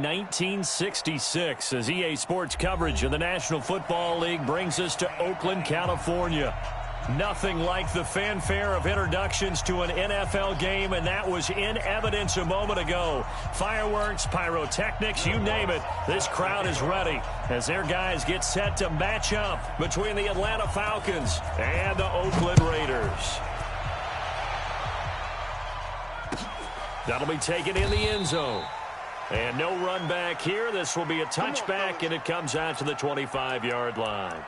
1966 as EA Sports coverage of the National Football League brings us to Oakland, California. Nothing like the fanfare of introductions to an NFL game, and that was in evidence a moment ago. Fireworks, pyrotechnics, you name it. This crowd is ready as their guys get set to match up between the Atlanta Falcons and the Oakland Raiders. That'll be taken in the end zone. And no run back here. This will be a touchback, and it comes out to the 25-yard line.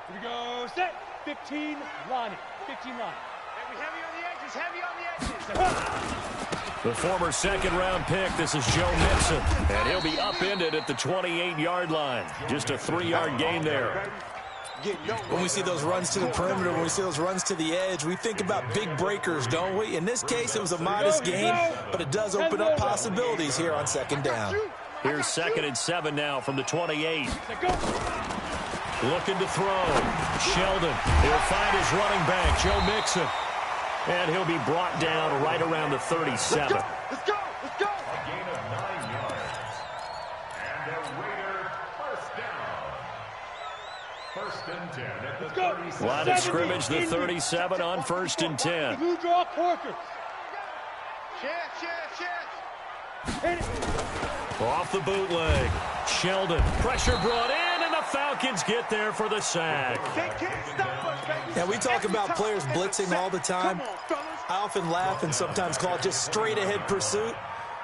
Here we go, set, 15, line, 15 line. Heavy on the edges, heavy on the edges. The former second-round pick, this is Joe Mixon, and he'll be upended at the 28-yard line. Just a 3-yard gain there. When we see those runs to the perimeter, when we see those runs to the edge, we think about big breakers, don't we? In this case, it was a modest gain, but it does open up possibilities here on second down. Here's 2nd and 7 now from the 28. Looking to throw. Sheldon. He'll find his running back, Joe Mixon. And he'll be brought down right around the 37. Let's go! Let's go! A gain of 9 yards. And the Raiders first down. 1st and 10 at the 37. Line of scrimmage, the 37 on 1st and 10. Blue draw Corker. Hit it. Off the bootleg. Sheldon. Pressure brought in, and the Falcons get there for the sack. They can't stop us, baby. Now, we talk about players blitzing all the time. I often laugh and sometimes call it just straight-ahead pursuit.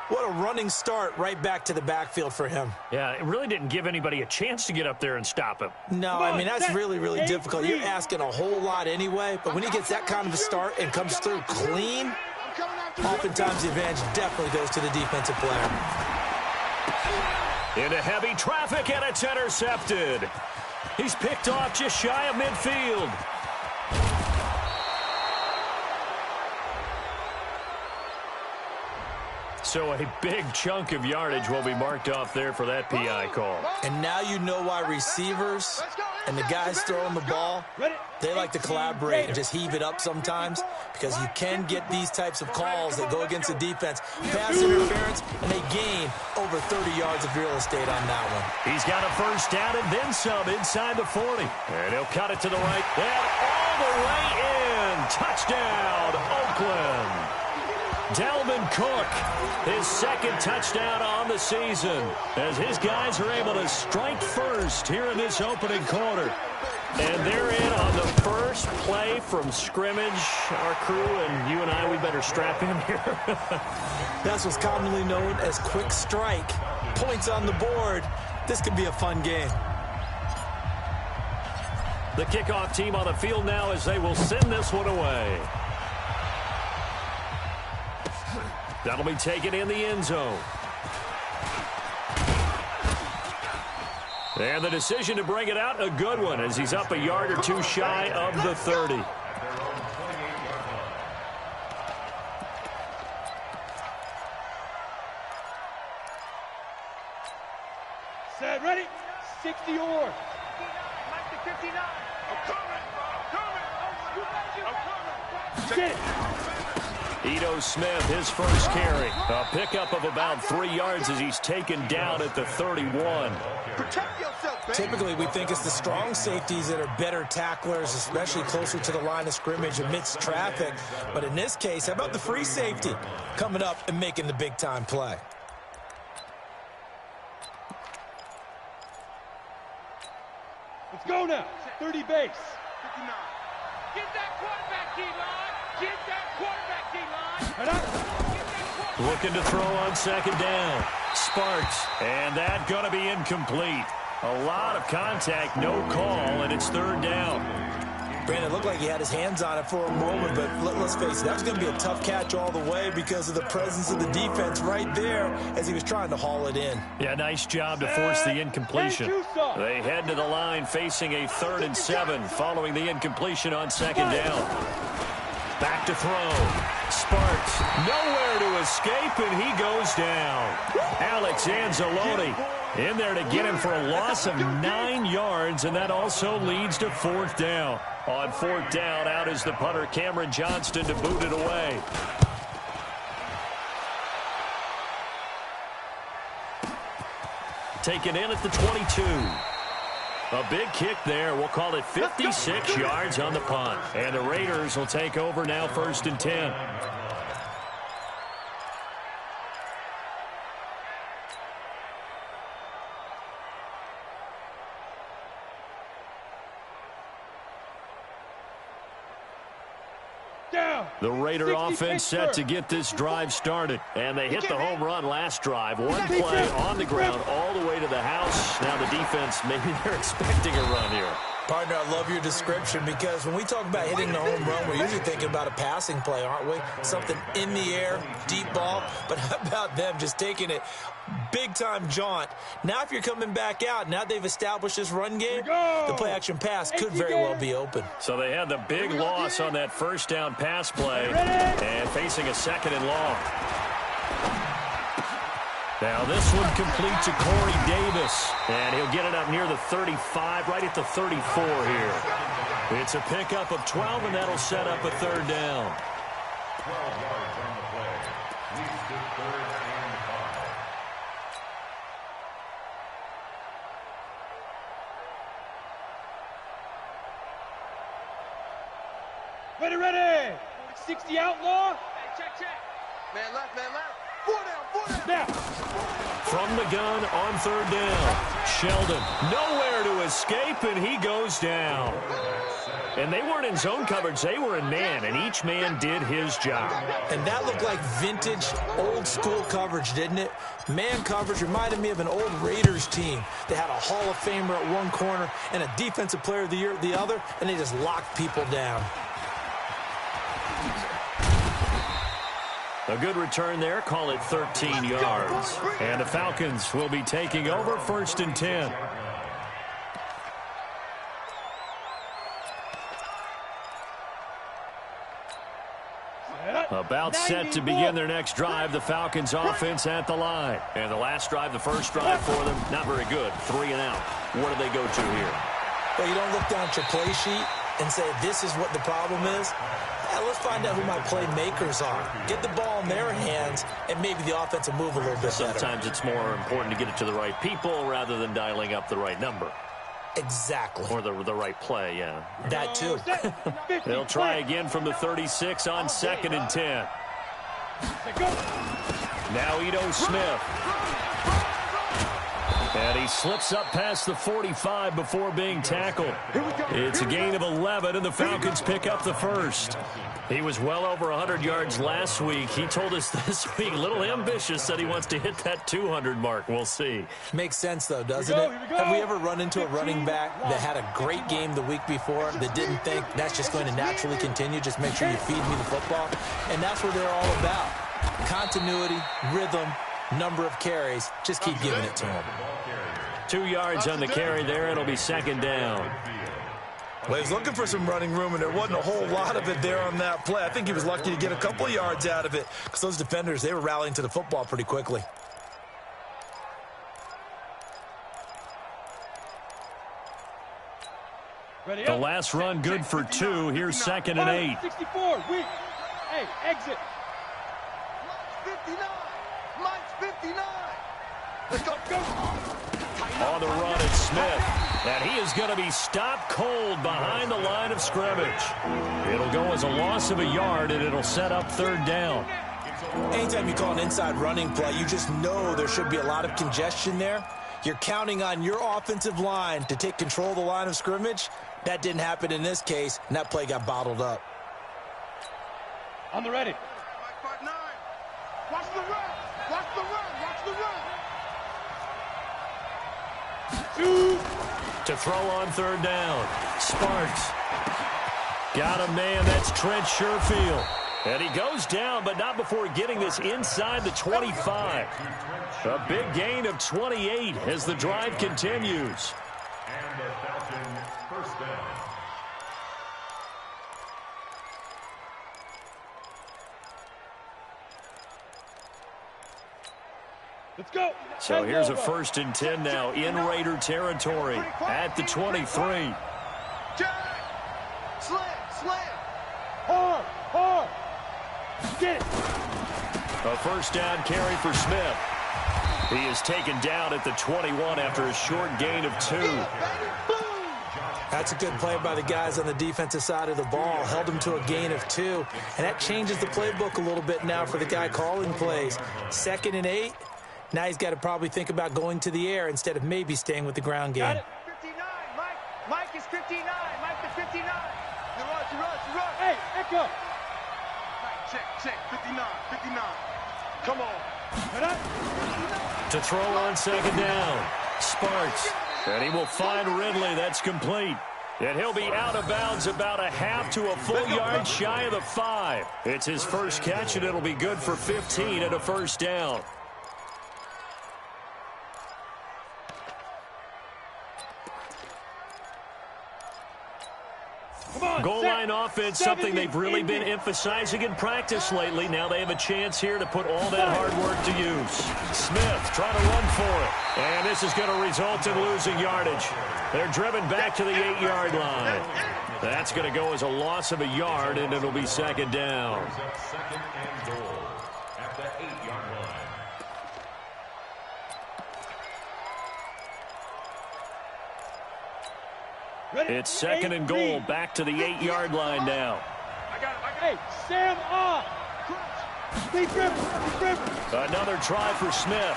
What a running start right back to the backfield for him. Yeah, it really didn't give anybody a chance to get up there and stop him. No, I mean, that's really, really difficult. You're asking a whole lot anyway, but when he gets that kind of a start and comes through clean, oftentimes the advantage definitely goes to the defensive player. Into heavy traffic, and it's intercepted. He's picked off just shy of midfield. So a big chunk of yardage will be marked off there for that PI call. And now you know why receivers and the guys throwing the ball, they like to collaborate and just heave it up sometimes, because you can get these types of calls that go against the defense. Pass interference, and they gain over 30 yards of real estate on that one. He's got a first down and then some inside the 40. And he'll cut it to the right. And all the way in. Touchdown, Oakland. Dalvin Cook, his 2nd touchdown on the season, as his guys are able to strike first here in this opening quarter. And they're in on the first play from scrimmage. Our crew and you and I, we better strap in here. That's what's commonly known as quick strike. Points on the board. This could be a fun game. The kickoff team on the field now as they will send this one away. That'll be taken in the end zone. And the decision to bring it out, a good one, as he's up a yard or two shy of the 30. Set, ready, 60 or. 59. I'm coming. Get it. Ito Smith, his first carry. A pickup of about 3 yards as he's taken down at the 31. Protect yourself, baby. Typically, we think it's the strong safeties that are better tacklers, especially closer to the line of scrimmage amidst traffic. But in this case, how about the free safety coming up and making the big-time play? Let's go now. 30 base. 59. Get that quarterback, D-line. Get that quarterback, D-line. Right up. Looking to throw on 2nd down. Sparks, and that going to be incomplete. A lot of contact, no call, and it's 3rd down. Brandon, it looked like he had his hands on it for a moment, but let's face it, that was going to be a tough catch all the way because of the presence of the defense right there as he was trying to haul it in. Yeah, nice job to force the incompletion. They head to the line facing a 3rd and 7 following the incompletion on 2nd down. Back to throw. Sparks, nowhere to escape, and he goes down. Alex Anzalone in there to get him for a loss of 9 yards, and that also leads to 4th down. On 4th down, out is the punter, Cameron Johnston, to boot it away. Taken in at the 22. A big kick there. We'll call it 56 yards on the punt. And the Raiders will take over now, 1st and 10. The Raider offense set to get this drive started. And they hit the home run last drive. One play on the ground all the way to the house. Now the defense, maybe they're expecting a run here. Partner, I love your description because when we talk about hitting the home run, we're usually thinking about a passing play, aren't we? Something in the air, deep ball. But how about them just taking it big-time jaunt? Now if you're coming back out, now they've established this run game, the play-action pass could very well be open. So they had the big loss on that 1st down pass play and facing a 2nd and long. Now this one complete to Corey Davis, and he'll get it up near the 35, right at the 34 here. It's a pickup of 12, and that'll set up a 3rd down. 12 yards on the play. Leads to 3rd and 5. Ready. 60 outlaw. Hey, check. Man left. 4 down. Now. From the gun on 3rd down. Sheldon, nowhere to escape, and he goes down. And they weren't in zone coverage. They were in man, and each man did his job. And that looked like vintage, old-school coverage, didn't it? Man coverage reminded me of an old Raiders team. They had a Hall of Famer at one corner and a Defensive Player of the Year at the other, and they just locked people down. A good return there. Call it 13 yards. And the Falcons will be taking over, 1st and 10. About set to begin their next drive. The Falcons offense at the line. And the last drive, the first drive for them, not very good. 3 and out. What do they go to here? Well, you don't look down at your play sheet and say, this is what the problem is. Let's find out who my playmakers are. Get the ball in their hands, and maybe the offense will move a little bit better. Sometimes it's more important to get it to the right people rather than dialing up the right number. Exactly. Or the right play, yeah. That too. They'll try again from the 36 on 2nd and 10. Now Ito Smith. And he slips up past the 45 before being tackled. It's a gain of 11, and the Falcons pick up the 1st. He was well over 100 yards last week. He told us this week, a little ambitious, said he wants to hit that 200 mark. We'll see. Makes sense, though, doesn't it? Have we ever run into a running back that had a great game the week before that didn't think that's just going to naturally continue? Just make sure you feed me the football. And that's what they're all about. Continuity, rhythm, number of carries. Just keep giving it to him. 2 yards on the carry there. It'll be 2nd down. Well, he was looking for some running room, and there wasn't a whole lot of it there on that play. I think he was lucky to get a couple yards out of it because those defenders, they were rallying to the football pretty quickly. The last run good for 2. Here's 2nd and 8. 64, weak. Hey, exit. 59. Mike's 59. Let's go. On the run, it's Smith. And he is going to be stopped cold behind the line of scrimmage. It'll go as a loss of a yard, and it'll set up 3rd down. Anytime you call an inside running play, you just know there should be a lot of congestion there. You're counting on your offensive line to take control of the line of scrimmage. That didn't happen in this case, and that play got bottled up. On the ready. Watch the run. Watch the run. Watch the run. 2. To throw on 3rd down. Sparks. Got a man. That's Trent Sherfield. And he goes down, but not before getting this inside the 25. A big gain of 28 as the drive continues. And the Falcons 1st down. Let's go. So here's a 1st and 10 now in Raider territory at the 23. Slam. Hard. Get it. A 1st down carry for Smith. He is taken down at the 21 after a short gain of 2. That's a good play by the guys on the defensive side of the ball. Held him to a gain of 2. And that changes the playbook a little bit now for the guy calling plays. 2nd and 8. Now he's got to probably think about going to the air instead of maybe staying with the ground game. Got it. 59, Mike. Mike is 59. Mike the 59. You rush. Hey, echo. Check. 59. Come on. To throw on 2nd down. Sparks. And he will find Ridley. That's complete. And he'll be out of bounds about a half to a full yard shy of the 5. It's his first catch, and it'll be good for 15 and a 1st down. Goal line offense, something they've really been emphasizing in practice lately. Now they have a chance here to put all that hard work to use. Smith trying to run for it. And this is going to result in losing yardage. They're driven back to the 8-yard line. That's going to go as a loss of a yard, and it'll be 2nd down. 2nd and goal at the 8-yard line. It's 2nd and goal, back to the 8-yard line now. Hey, Sam on. Another try for Smith.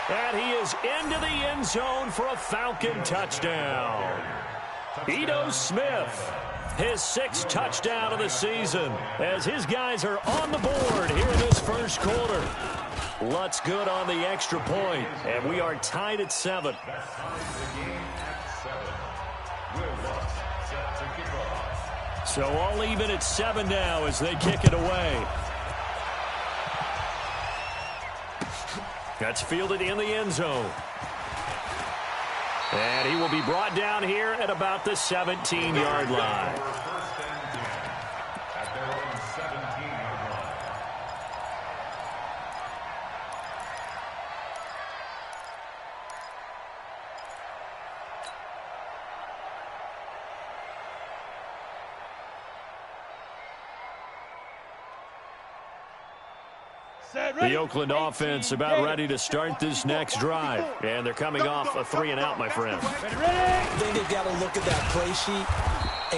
And he is into the end zone for a Falcon touchdown. Ito Smith, his 6th touchdown of the season, as his guys are on the board here in this first quarter. Lutz good on the extra point, and we are tied at 7. So all even at 7 now as they kick it away. That's fielded in the end zone. And he will be brought down here at about the 17-yard line. At their own 17-yard line. The Oakland offense about ready to start this next drive. And they're coming off a 3-and-out, my friend. I think they've got to look at that play sheet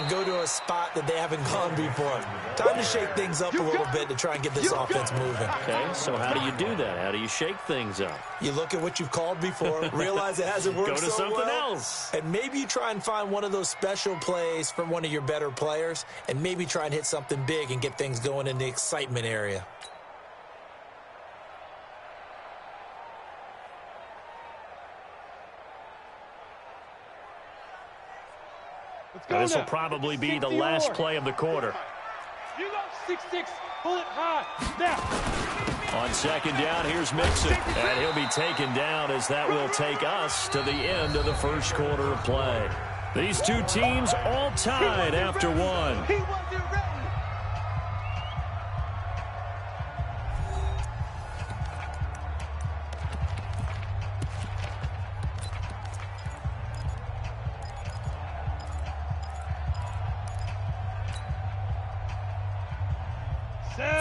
and go to a spot that they haven't gone before. Time to shake things up a little bit to try and get this offense moving. Okay, so how do you do that? How do you shake things up? You look at what you've called before, realize it hasn't worked Go to so something well, else. and maybe you try and find one of those special plays from one of your better players, and maybe try and hit something big and get things going in the excitement area. This will probably be the last play of the quarter. You go 6-6, pull it high. Now. On 2nd down, here's Mixon. And he'll be taken down as that will take us to the end of the first quarter of play. These two teams all tied after 1. He wasn't ready.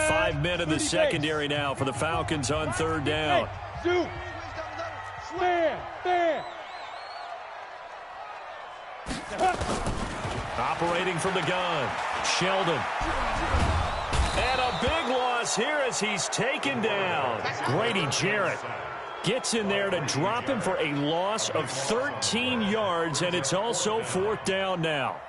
Five men in the secondary now for the Falcons on 3rd down. Zoom. Slam. Bam. Operating from the gun, Sheldon. And a big loss here as he's taken down. Grady Jarrett gets in there to drop him for a loss of 13 yards, and it's also 4th down now.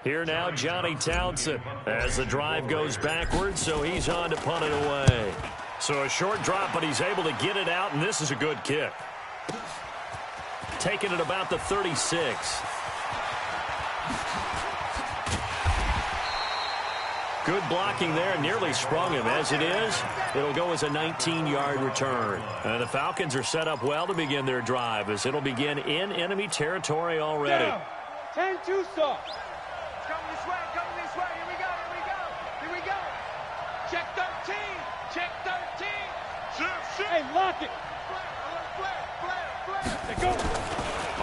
Here now, Johnny Townsend, as the drive goes backwards, so he's on to punt it away. So a short drop, but he's able to get it out, and this is a good kick. Taking it about the 36. Good blocking there, nearly sprung him. As it is, it'll go as a 19-yard return. And the Falcons are set up well to begin their drive, as it'll begin in enemy territory already. 10 too soft. Coming this way, here we go, here we go, here we go. Check 13, check 13. Hey, lock it. Flare. Go.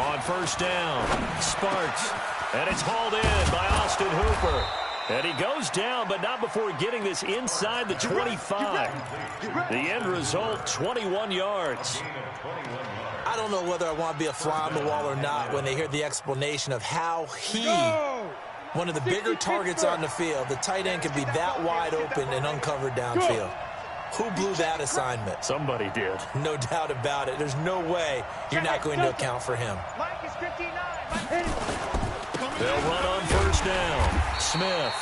On first down, Sparks. And it's hauled in by Austin Hooper. And he goes down, but not before getting this inside the 25. The end result, 21 yards. I don't know whether I want to be a fly on the wall or not when they hear the explanation of how he, one of the bigger targets on the field, the tight end, can be that wide open and uncovered downfield. Who blew that assignment? Somebody did. No doubt about it. There's no way you're not going to account for him. Mike is 59. They'll run on first down. Smith.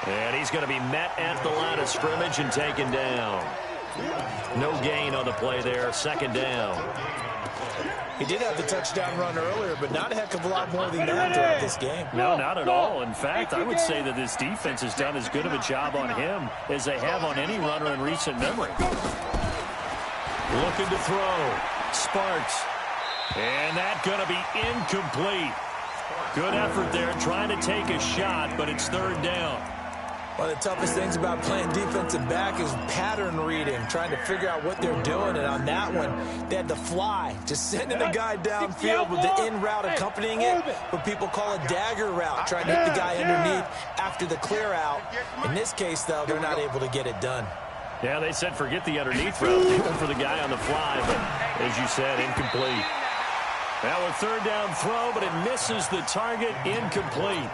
And he's going to be met at the line of scrimmage and taken down. No gain on the play there. Second down. He did have the touchdown run earlier, but not a heck of a lot more than that throughout this game. No, not at all. In fact, I would say that this defense has done as good of a job on him as they have on any runner in recent memory. Looking to throw. Sparks. And that's going to be incomplete. Good effort there, trying to take a shot, but it's third down. One of the toughest things about playing defensive back is pattern reading, trying to figure out what they're doing. And on that one, they had to fly, just sending a guy downfield with the in route accompanying it, what people call a dagger route, trying to hit the guy underneath after the clear out. In this case, though, they're not able to get it done. Yeah, they said forget the underneath route. They went for the guy on the fly, but as you said, incomplete. Now a third down throw, but it misses the target, incomplete.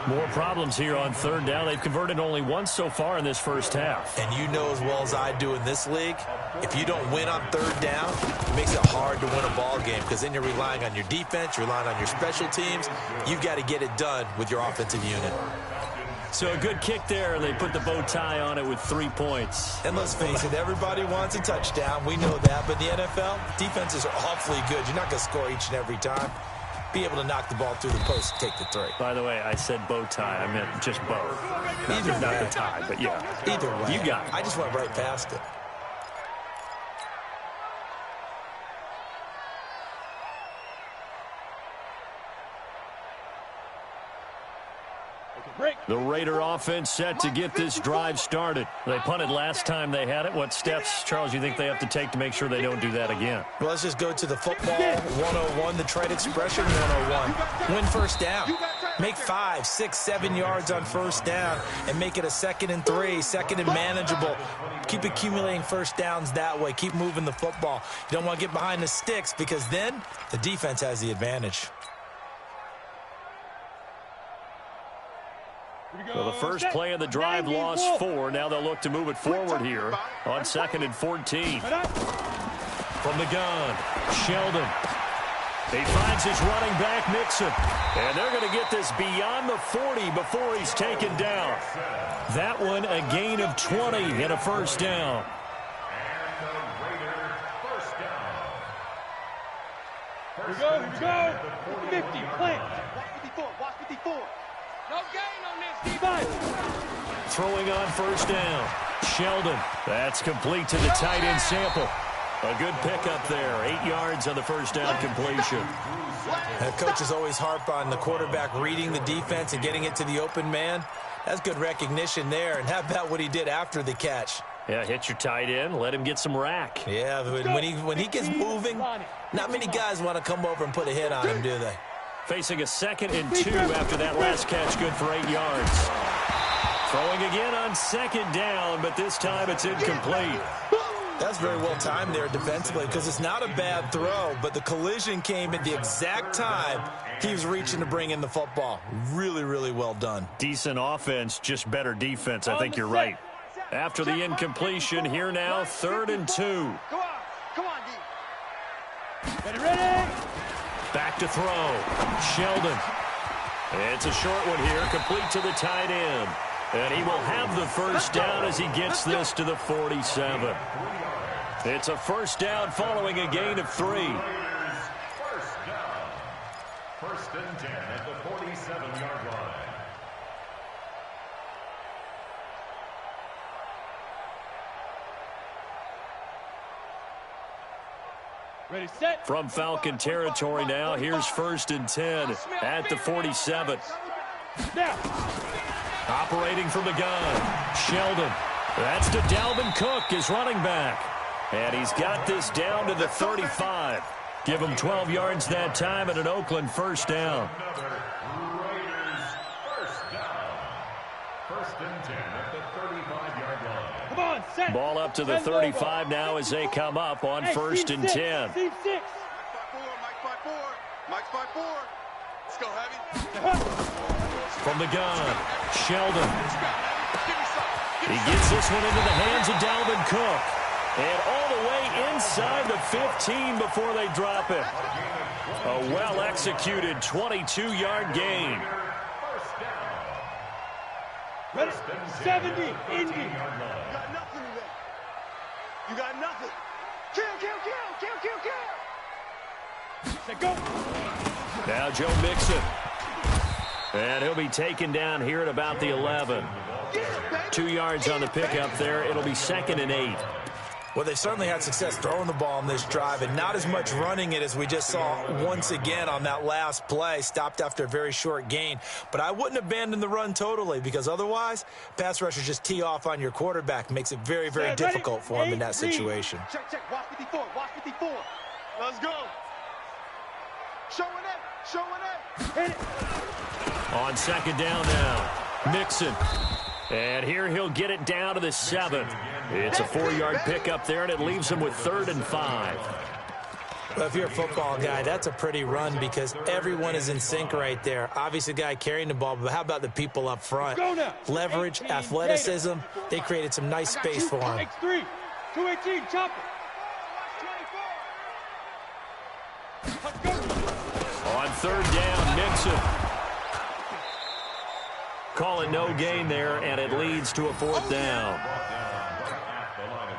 More problems here on third down. They've converted only once so far in this first half. And you know as well as I do in this league, if you don't win on third down, it makes it hard to win a ball game because then you're relying on your defense, you're relying on your special teams. You've got to get it done with your offensive unit. So a good kick there, and they put the bow tie on it with 3 points. And let's face it, everybody wants a touchdown. We know that. But in the NFL, defenses are awfully good. You're not going to score each and every time. Be able to knock the ball through the post and take the three. By the way, I said bow tie. I meant just bow. Not the tie, but yeah. Either way. You got it. I just went right past it. The Raider offense set to get this drive started. They punted last time they had it. What steps, Charles, you think they have to take to make sure they don't do that again? Well, let's just go to the football 101, the trite expression 101. Win first down. Make 5, 6, 7 yards on first down and make it a 2nd and 3, 2nd and manageable. Keep accumulating first downs that way. Keep moving the football. You don't want to get behind the sticks because then the defense has the advantage. Well, the first play of the drive lost 4. Now they'll look to move it forward here on 2nd and 14. From the gun, Sheldon. He finds his running back, Mixon. And they're going to get this beyond the 40 before he's taken down. That one a gain of 20 and a first down. Here we go. 50, plant. Watch 54. No gain on this, D5. Throwing on first down. Sheldon. That's complete to the tight end Sample. A good pickup there. 8 yards on the first down completion. The coaches always harp on the quarterback reading the defense and getting it to the open man. That's good recognition there. And how about what he did after the catch? Yeah, hit your tight end. Let him get some rack. Yeah, when he gets moving, not many guys want to come over and put a hit on him, do they? Facing a 2nd and 2 after that last catch, good for 8 yards. Throwing again on 2nd down, but this time it's incomplete. That's very well timed there defensively because it's not a bad throw, but the collision came at the exact time he was reaching to bring in the football. Really, really well done. Decent offense, just better defense. I think you're right. After the incompletion, here now, 3rd and 2. Come on, D. Ready. Back to throw. Sheldon. It's a short one here, complete to the tight end. And he will have the first down as he gets this to the 47. It's a first down following a gain of 3. First down. 1st and 10 at the 47-yard line. Ready, set. From Falcon territory now, here's 1st and 10 at the 47. Now. Operating from the gun, Sheldon. That's to Dalvin Cook, his running back. And he's got this down to the 35. Give him 12 yards that time and an Oakland 1st down. Raiders first down. 1st and 10 at the 35-yard line. Come on, set. Ball up to the 35 now as they come up on 1st and 10. Team 6. Mike 5-4. Mike 5-4. Let's go, heavy. From the gun, Sheldon. He gets this one into the hands of Dalvin Cook. And all the way inside the 15 before they drop it. A well-executed 22-yard gain. Ready, 70, Indy. You got nothing today. You got nothing. Kill, kill, kill, kill, kill, kill. Set, go. Now Joe Mixon. And he'll be taken down here at about the 11. 2 yards on the pickup there. It'll be 2nd and 8. Well, they certainly had success throwing the ball on this drive and not as much running it as we just saw once again on that last play. Stopped after a very short gain. But I wouldn't abandon the run totally because otherwise, pass rushers just tee off on your quarterback. Makes it very, very difficult for him in that situation. Check, check. Watch 54. Watch 54. Let's go. Showing it. Showing it. Hit it. On 2nd down now, Mixon. And here he'll get it down to the 7. It's a 4-yard pickup there, and it leaves him with 3rd and 5. Well, if you're a football guy, that's a pretty run because everyone is in sync right there. Obviously, the guy carrying the ball, but how about the people up front? Leverage, athleticism, they created some nice space for him. X3, 218, chop it. On 3rd down, Mixon. Call it no gain there, and it leads to a 4th down.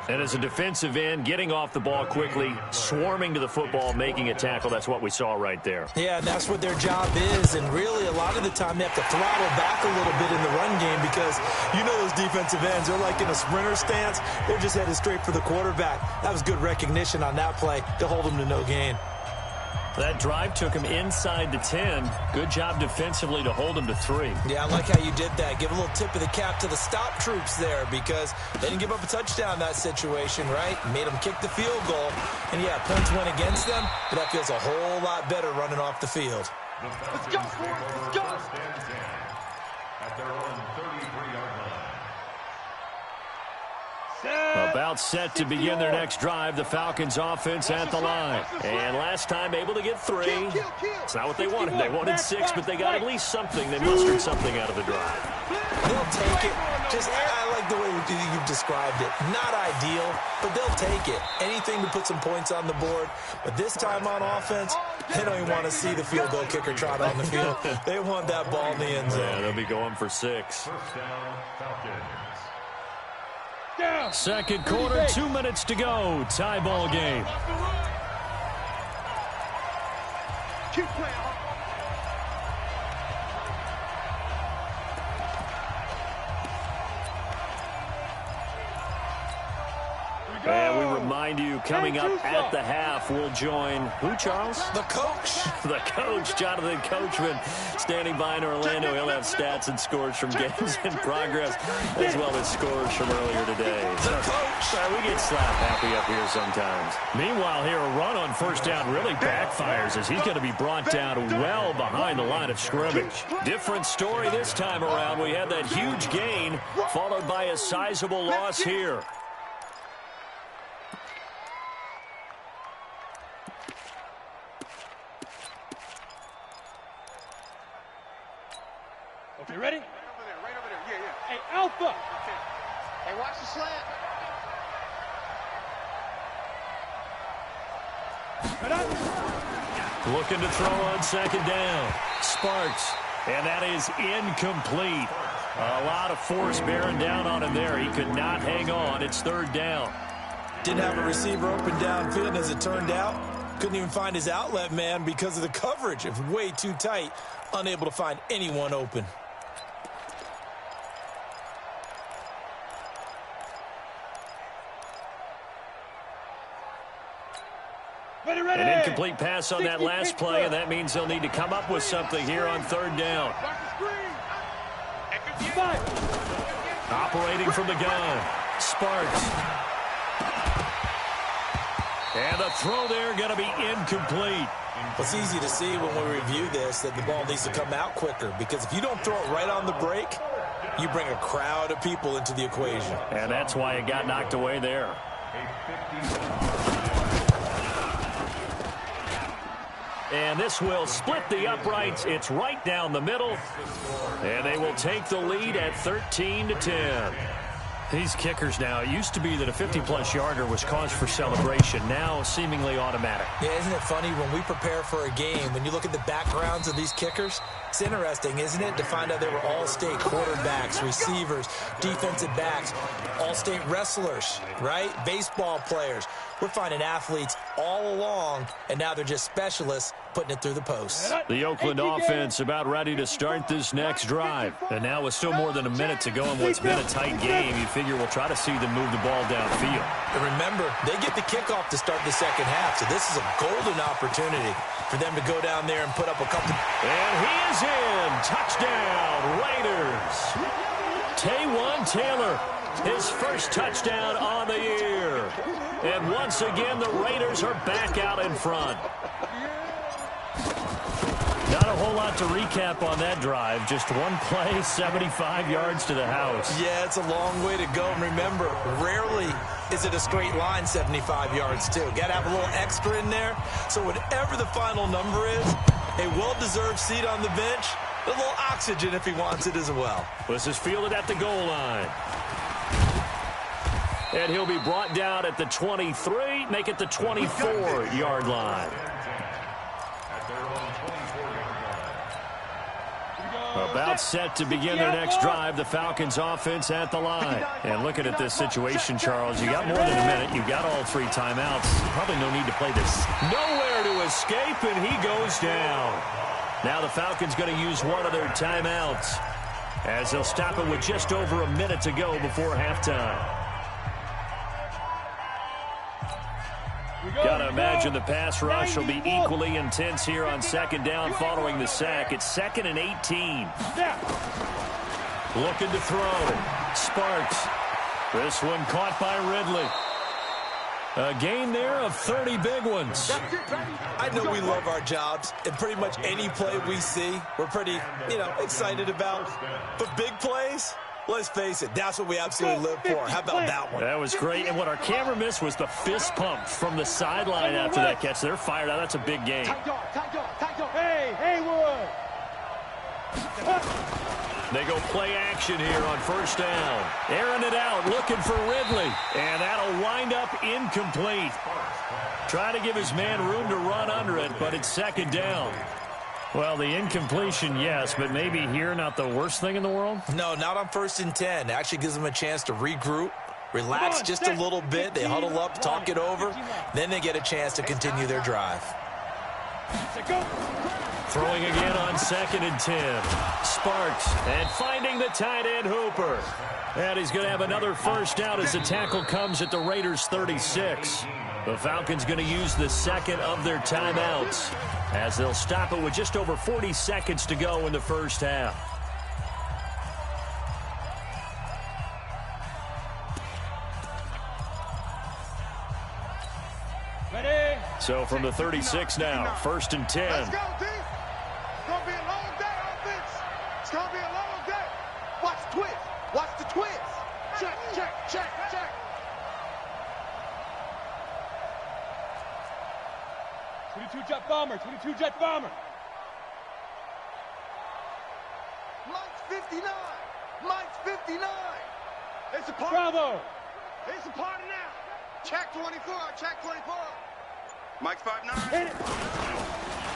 And as a defensive end, getting off the ball quickly, swarming to the football, making a tackle, that's what we saw right there. Yeah, and that's what their job is, and really a lot of the time they have to throttle back a little bit in the run game because you know those defensive ends, they're like in a sprinter stance. They're just headed straight for the quarterback. That was good recognition on that play to hold them to no gain. That drive took him inside the 10. Good job defensively to hold him to 3. Yeah, I like how you did that. Give a little tip of the cap to the stop troops there because they didn't give up a touchdown in that situation, right? Made them kick the field goal. And, yeah, points went against them, but that feels a whole lot better running off the field. Let's go, let's go. At their own 33-yard line. About set to begin their next drive, the Falcons offense at the line. And last time able to get 3. It's not what they wanted. They wanted 6, but they got at least something. They mustered something out of the drive. They'll take it. I like the way you've described it. Not ideal, but they'll take it. Anything to put some points on the board. But this time on offense, they don't even want to see the field goal kicker trot on the field. They want that ball in the end zone. Yeah, they'll be going for 6. 1st down, Falcons. 2nd quarter, 2 minutes to go. Tie ball game. Keep playing. And we remind you, coming up at the half, we'll join who, Charles? The coach. The coach, Jonathan Coachman, standing by in Orlando. He'll have stats and scores from games in progress, as well as scores from earlier today. The coach. We get slap happy up here sometimes. Meanwhile, here, a run on 1st down really backfires as he's going to be brought down well behind the line of scrimmage. Different story this time around. We had that huge gain, followed by a sizable loss here. Okay, ready? Right over there. Yeah, yeah. Hey, Alpha. Hey, watch the slant. Looking to throw on 2nd down. Sparks. And that is incomplete. A lot of force bearing down on him there. He could not hang on. It's 3rd down. Didn't have a receiver open downfield, and as it turned out, couldn't even find his outlet man because of the coverage. It was way too tight. Unable to find anyone open. An incomplete pass on that last play, and that means they'll need to come up with something here on third down. Operating from the gun, Sparks. And the throw there going to be incomplete. It's easy to see when we review this that the ball needs to come out quicker, because if you don't throw it right on the break, you bring a crowd of people into the equation. And that's why it got knocked away there. And this will split the uprights. It's right down the middle. And they will take the lead at 13-10. These kickers now, it used to be that a 50-plus yarder was cause for celebration. Now seemingly automatic. Yeah, isn't it funny when we prepare for a game, when you look at the backgrounds of these kickers, it's interesting, isn't it, to find out they were all-state quarterbacks, receivers, defensive backs, all-state wrestlers, right? Baseball players. We're finding athletes all along, and now they're just specialists putting it through the posts. The Oakland offense about ready to start this next drive. And now with still more than a minute to go in what's been a tight game, you figure we'll try to see them move the ball downfield. And remember, they get the kickoff to start the second half, so this is a golden opportunity for them to go down there and put up a couple. And he is in. Touchdown, Raiders. Taywan Taylor, his first touchdown on the year. And once again, the Raiders are back out in front. Not a whole lot to recap on that drive. Just one play, 75 yards to the house. Yeah, it's a long way to go. And remember, rarely is it a straight line 75 yards, too. Got to have a little extra in there. So whatever the final number is, a well-deserved seat on the bench, a little oxygen if he wants it as well. This is fielded at the goal line. And he'll be brought down at the 23, make it the 24-yard line. About set to begin their next drive, the Falcons offense at the line. And looking at this situation, Charles, you got more than a minute. You've got all three timeouts. Probably no need to play this. Nowhere to escape, and he goes down. Now the Falcons going to use one of their timeouts as they'll stop it with just over a minute to go before halftime. Got to imagine the pass rush will be equally intense here on second down following the sack. It's 2nd and 18. Looking to throw. Sparks. This one caught by Ridley. A gain there of 30 big ones. I know we love our jobs, and pretty much any play we see, we're pretty, excited about. But big plays, let's face it, that's what we absolutely live for. How about that one? That was great. And what our camera missed was the fist pump from the sideline after that catch. They're fired out. That's a big game. Hey, Haywood. They go play action here on first down. Airing it out, looking for Ridley. And that'll wind up incomplete. Trying to give his man room to run under it, but it's second down. Well, the incompletion, yes, but maybe here not the worst thing in the world? No, not on 1st and 10. It actually gives them a chance to regroup, relax just a little bit. They huddle up, talk it over. Then they get a chance to continue their drive. Throwing again on 2nd and 10. Sparks, and finding the tight end Hooper. And he's going to have another first down as the tackle comes at the Raiders' 36. The Falcons going to use the second of their timeouts as they'll stop it with just over 40 seconds to go in the first half. Ready? So from the 36 now, 1st and 10. Let's go, D. It's going to be a long day, offense. It's going to be a long day. Watch the twist. Watch the twist. Check, check, check, check. 22 jet bomber, 22 jet bomber. Mike's 59. Mike's 59. It's a party. Bravo. It's a party now. Check 24. Check 24. Mike's 5'9". Hit it.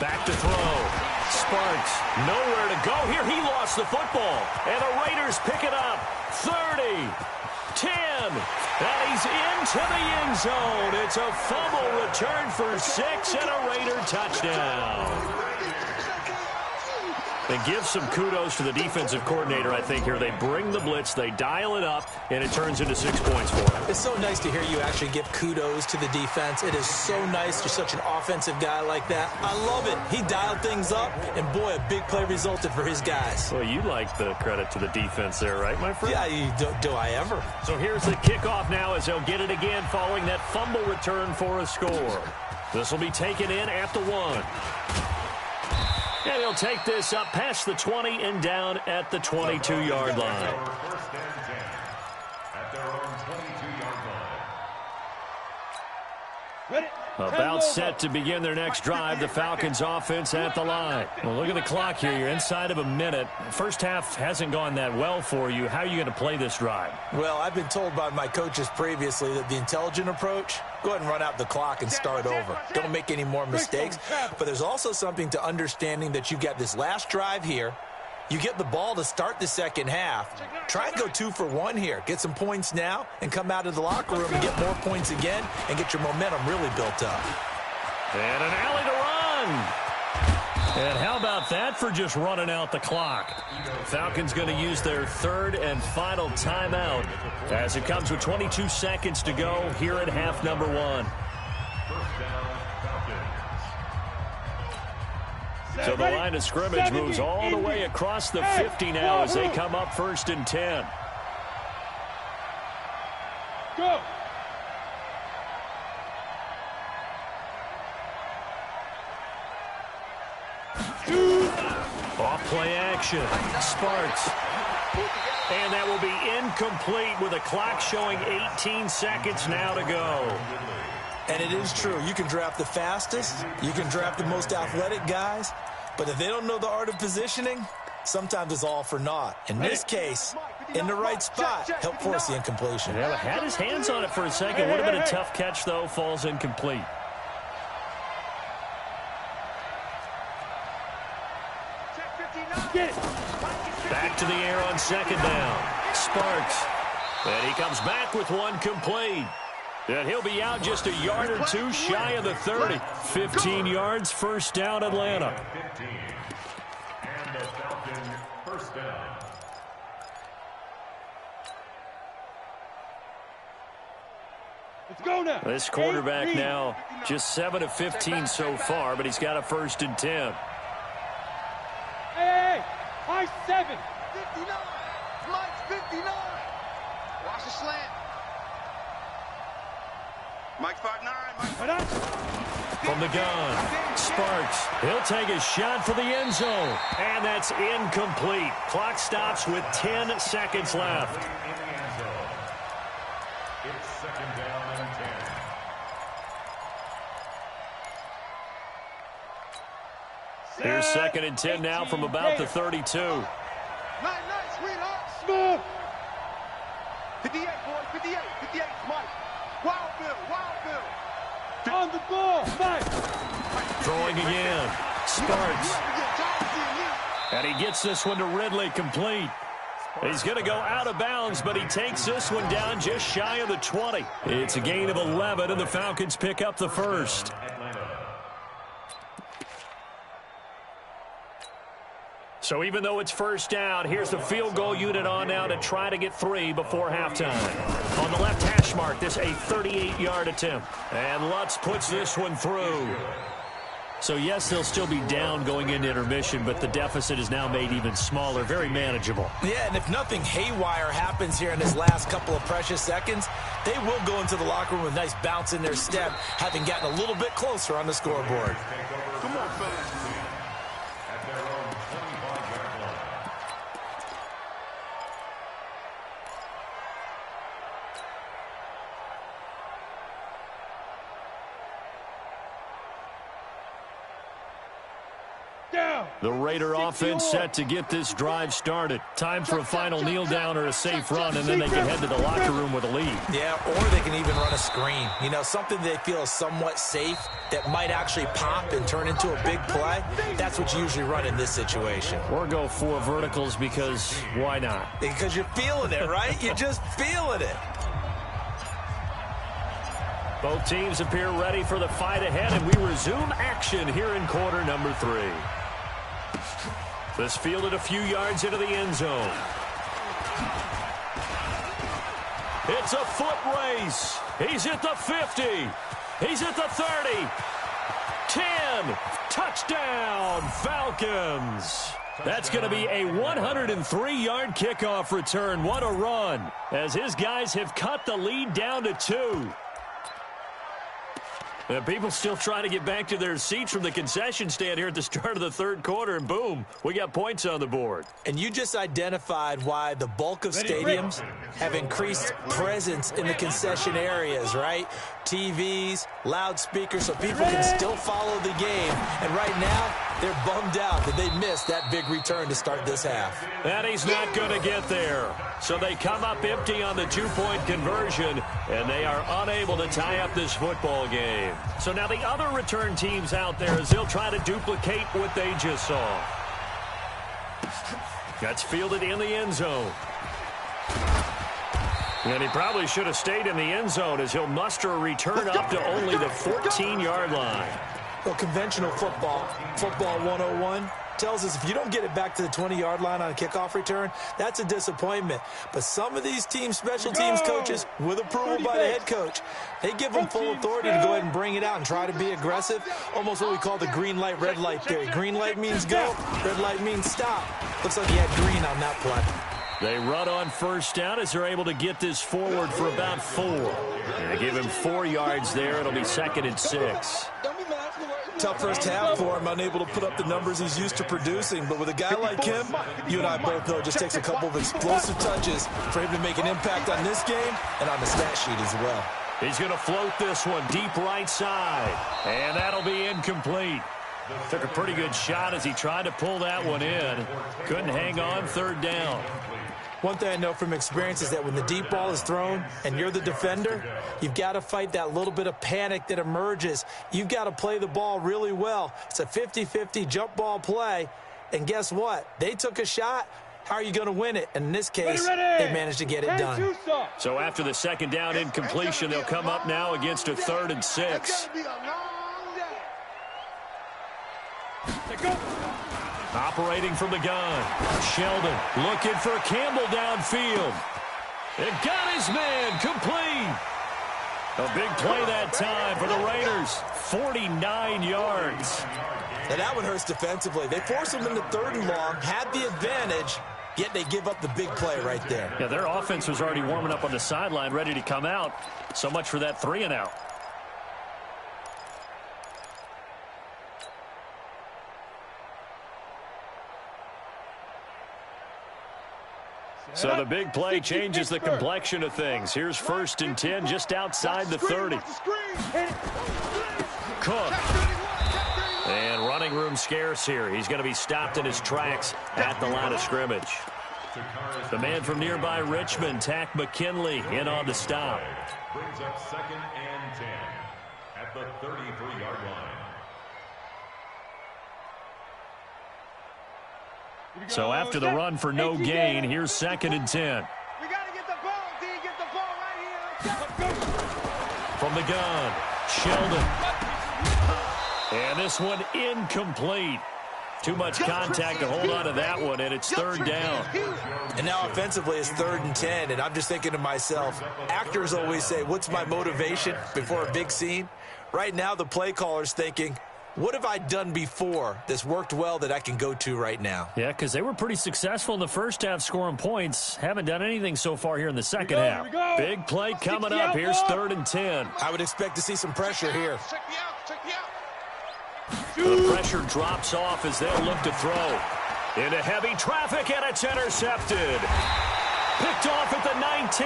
Back to throw. Sparks, nowhere to go. Here he lost the football. And the Raiders pick it up. 30, 10, and he's into the end zone. It's a fumble return for 6 and a Raider touchdown. And give some kudos to the defensive coordinator, I think, here. They bring the blitz, they dial it up, and it turns into 6 points for them. It's so nice to hear you actually give kudos to the defense. It is so nice. You're such an offensive guy like that. I love it. He dialed things up, and boy, a big play resulted for his guys. Well, you like the credit to the defense there, right, my friend? Yeah, do I ever? So here's the kickoff now as they'll get it again following that fumble return for a score. This will be taken in at the 1. And he'll take this up past the 20 and down at the 22-yard line. First and 10 at their own 22-yard line. Ready? About set to begin their next drive, the Falcons offense at the line. Well, look at the clock here. You're inside of a minute. First half hasn't gone that well for you. How are you going to play this drive? Well, I've been told by my coaches previously that the intelligent approach, go ahead and run out the clock and start over. Don't make any more mistakes. But there's also something to understanding that you get this last drive here. You get the ball to start the second half. Try and go 2 for 1 here. Get some points now and come out of the locker room and get more points again and get your momentum really built up. And an alley to run. And how about that for just running out the clock? Falcons going to use their third and final timeout as it comes with 22 seconds to go here at half number 1. First down, Falcons. So the line of scrimmage moves all the way across the 50 now as they come up first and 10. Go. Off play action. Sparks. And that will be incomplete with a clock showing 18 seconds now to go. And it is true. You can draft the fastest. You can draft the most athletic guys. But if they don't know the art of positioning, sometimes it's all for naught. In this case, in the right spot, help force the incompletion. Yeah, had his hands on it for a second. Would have been a tough catch, though. Falls incomplete. Back to the air on second down. Sparks. And he comes back with one complete. And he'll be out just a yard or two shy of the 30. 15 yards, first down, Atlanta. 15. And the Falcons first down. Let's go now. This quarterback now just 7 of 15 so far, but he's got a first and 10. Hey, high 7. 59. Mike's 59. Watch the slant. Mike's 5'9". Mike's From the gun, Sparks. He'll take a shot for the end zone. And that's incomplete. Clock stops with 10 seconds left. In the end zone. It's second down and 10. Here's second and 10 now from about the 32. nice, sweetheart. Smooth. 58, boy. 58. 58, Mike. Wild Bill. On the ball. Mike. Throwing again. Sparks. And he gets this one to Ridley complete. He's going to go out of bounds, but he takes this one down just shy of the 20. It's a gain of 11, and the Falcons pick up the first. So even though it's first down, here's the field goal unit on now to try to get 3 before halftime. On the left hash mark, this a 38-yard attempt. And Lutz puts this one through. So, yes, they'll still be down going into intermission, but the deficit is now made even smaller, very manageable. Yeah, and if nothing haywire happens here in this last couple of precious seconds, they will go into the locker room with a nice bounce in their step, having gotten a little bit closer on the scoreboard. Come on, fellas. At their own 25-yard line. Down. The Raider offense set to get this drive started. Time for a final kneel down or a safe run, and then they can head to the locker room with a lead. Yeah, or they can even run a screen. You know, something they feel is somewhat safe that might actually pop and turn into a big play. That's what you usually run in this situation. Or go 4 verticals because why not? Because you're feeling it, right? You're just feeling it. Both teams appear ready for the fight ahead, and we resume action here in quarter number 3. This fielded a few yards into the end zone. It's a foot race. He's at the 50. He's at the 30. 10. Touchdown, Falcons. That's going to be a 103-yard kickoff return. What a run, as his guys have cut the lead down to 2. And people still trying to get back to their seats from the concession stand here at the start of the third quarter, and boom, we got points on the board. And you just identified why the bulk of stadiums have increased presence in the concession areas, right? TVs, loudspeakers, so people can still follow the game. And right now, they're bummed out that they missed that big return to start this half. And he's not going to get there. So they come up empty on the two-point conversion, and they are unable to tie up this football game. So now the other return teams out there as they'll try to duplicate what they just saw. That's fielded in the end zone. And he probably should have stayed in the end zone as he'll muster a return up to only the 14-yard line. Well, conventional football 101, tells us if you don't get it back to the 20-yard line on a kickoff return, that's a disappointment. But some of these special teams coaches, with approval by the head coach, they give them full authority to go ahead and bring it out and try to be aggressive. Almost what we call the green light, red light theory. Green light means go, red light means stop. Looks like he had green on that play. They run on first down as they're able to get this forward for about 4. And they give him 4 yards there. It'll be 2nd and 6. Tough first half for him, unable to put up the numbers he's used to producing. But with a guy like him, you and I both know it just takes a couple of explosive touches for him to make an impact on this game and on the stat sheet as well. He's going to float this one deep right side. And that'll be incomplete. Took a pretty good shot as he tried to pull that one in. Couldn't hang on, 3rd down. One thing I know from experience is that when the deep ball is thrown and you're the defender, you've got to fight that little bit of panic that emerges. You've got to play the ball really well. It's a 50-50 jump ball play. And guess what? They took a shot. How are you going to win it? And in this case, they managed to get it done. So after the 2nd down incompletion, they'll come up now against a 3rd and 6. Operating from the gun. Sheldon looking for Campbell downfield. It got his man complete. A big play that time for the Raiders. 49 yards. And that one hurts defensively. They forced him into 3rd and long, had the advantage, yet they give up the big play right there. Yeah, their offense was already warming up on the sideline, ready to come out. So much for that 3 and out. So the big play changes the complexion of things. Here's 1st and 10 just outside the 30. Cook. And running room scarce here. He's going to be stopped in his tracks at the line of scrimmage. The man from nearby Richmond, Tack McKinley, in on the stop. Brings up 2nd and 10 at the 33-yard line. So after the run for no gain, here's 2nd and 10. We got to get the ball, D. Get the ball right here. From the gun, Sheldon. And this one incomplete. Too much contact to hold on to that one, and it's 3rd down. And now offensively it's 3rd and 10, and I'm just thinking to myself, actors always say, what's my motivation before a big scene? Right now the play caller's thinking, what have I done before that's worked well that I can go to right now? Yeah, because they were pretty successful in the first half scoring points. Haven't done anything so far here in the second half. Big play coming up. Here's 3rd and 10. I would expect to see some pressure here. The pressure drops off as they'll look to throw. Into heavy traffic, and it's intercepted. Picked off at the 19.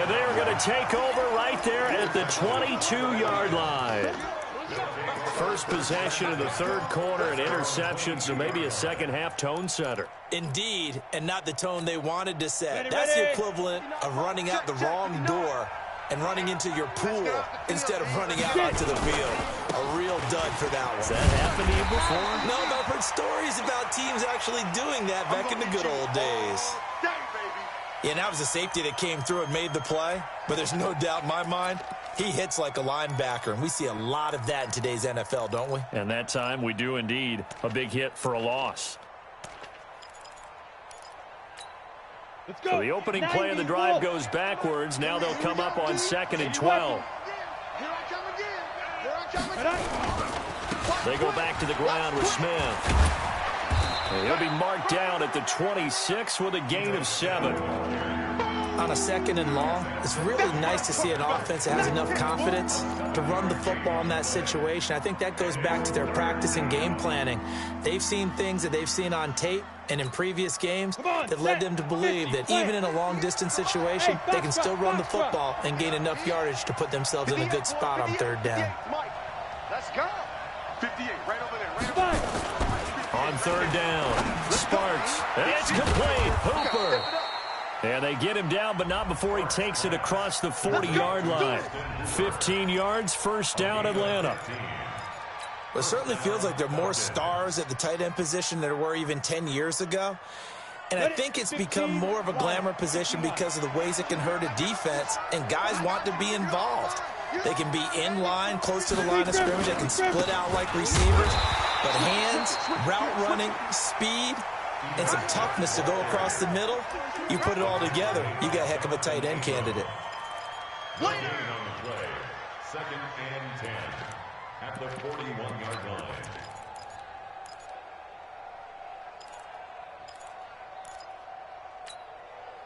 And they're going to take over right there at the 22-yard line. First possession of the 3rd quarter, an interception, so maybe a second-half tone setter. Indeed, and not the tone they wanted to set. That's the equivalent of running out the wrong door and running into your pool instead of running out onto the field. A real dud for that one. Has that happened to you before? No, but I've heard stories about teams actually doing that back in the good old days. Yeah, that was a safety that came through and made the play, but there's no doubt in my mind, he hits like a linebacker, and we see a lot of that in today's NFL, don't we? And that time we do indeed. A big hit for a loss. So the opening play of the drive goes backwards. Now they'll come up on 2nd and 12. They go back to the ground with Smith. And he'll be marked down at the 26 with a gain of 7. On a 2nd and long, it's really nice to see an offense that has enough confidence to run the football in that situation. I think that goes back to their practice and game planning. They've seen things that they've seen on tape and in previous games that led them to believe that even in a long-distance situation, they can still run the football and gain enough yardage to put themselves in a good spot on 3rd down. Let's go. 58, right over there. On 3rd down, Sparks. And it's complete. Hooper. And they get him down, but not before he takes it across the 40-yard line. 15 yards, 1st down, Atlanta. Well, it certainly feels like there are more stars at the tight end position than there were even 10 years ago. And I think it's become more of a glamour position because of the ways it can hurt a defense, and guys want to be involved. They can be in line, close to the line of scrimmage. They can split out like receivers. But hands, route running, speed, and some toughness to go across the middle, you put it all together, you got a heck of a tight end candidate. On the play, 2nd and 10 at the 41-yard line.